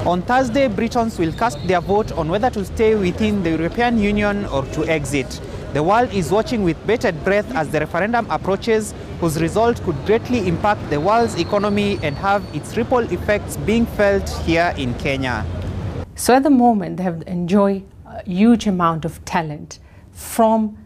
On Thursday, Britons will cast their vote on whether to stay within the European Union or to exit. The world is watching with bated breath as the referendum approaches, whose result could greatly impact the world's economy and have its ripple effects being felt here in Kenya. So at the moment, they have enjoyed a huge amount of talent from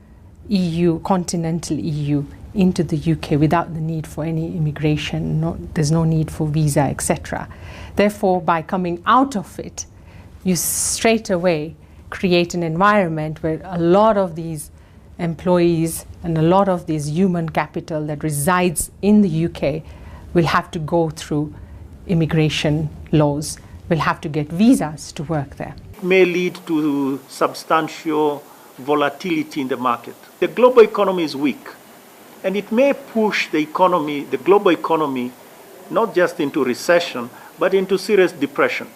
EU, continental EU, into the UK without the need for any immigration. There's no need for visa, etc. Therefore, by coming out of it, you straight away create an environment where a lot of these employees and a lot of this human capital that resides in the UK will have to go through immigration laws, will have to get visas to work there. It may lead to substantial volatility in the market. The global economy is weak, and it may push the global economy, not just into recession, but into serious depression.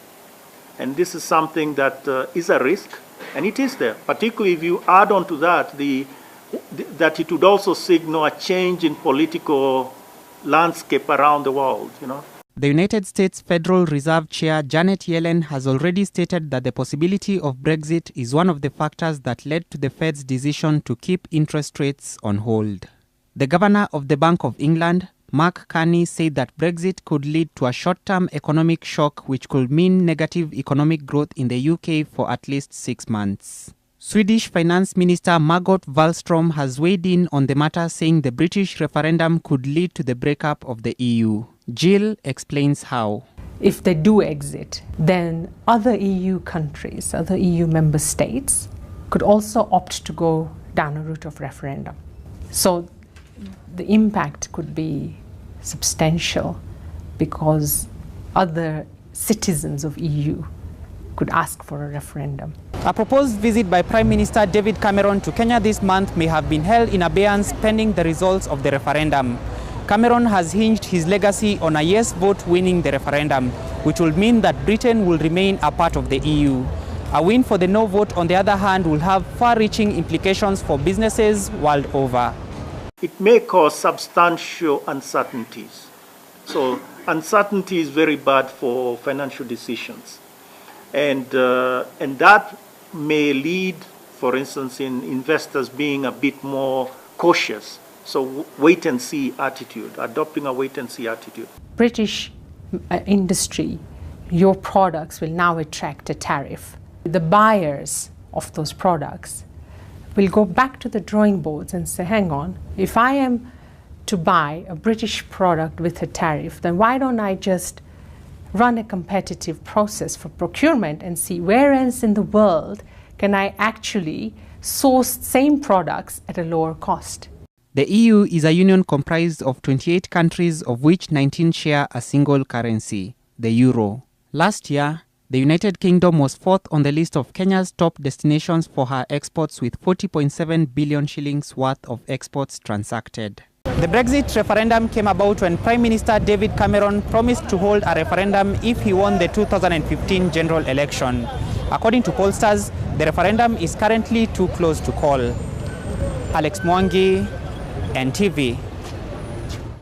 And this is something that is a risk, and it is there, particularly if you add on to that that it would also signal a change in political landscape around the world, The United States Federal Reserve Chair Janet Yellen has already stated that the possibility of Brexit is one of the factors that led to the Fed's decision to keep interest rates on hold. The governor of the Bank of England, Mark Carney, said that Brexit could lead to a short-term economic shock which could mean negative economic growth in the UK for at least 6 months. Swedish Finance Minister Margot Wallström has weighed in on the matter, saying the British referendum could lead to the breakup of the EU. Jill explains how. If they do exit, then other EU countries, other EU member states, could also opt to go down a route of referendum. So the impact could be substantial because other citizens of EU could ask for a referendum. A proposed visit by Prime Minister David Cameron to Kenya this month may have been held in abeyance pending the results of the referendum. Cameron has hinged his legacy on a yes vote winning the referendum, which will mean that Britain will remain a part of the EU. A win for the no vote, on the other hand, will have far-reaching implications for businesses world over. It may cause substantial uncertainties. So uncertainty is very bad for financial decisions. And that may lead, for instance, in investors being a bit more cautious. So wait-and-see attitude, adopting a wait-and-see attitude. British industry, your products will now attract a tariff. The buyers of those products will go back to the drawing boards and say, hang on, if I am to buy a British product with a tariff, then why don't I just run a competitive process for procurement and see where else in the world can I actually source same products at a lower cost. The EU is a union comprised of 28 countries, of which 19 share a single currency, the euro. Last year, the United Kingdom was fourth on the list of Kenya's top destinations for her exports, with 40.7 billion shillings worth of exports transacted. The Brexit referendum came about when Prime Minister David Cameron promised to hold a referendum if he won the 2015 general election. According to pollsters, the referendum is currently too close to call. Alex Mwangi, NTV.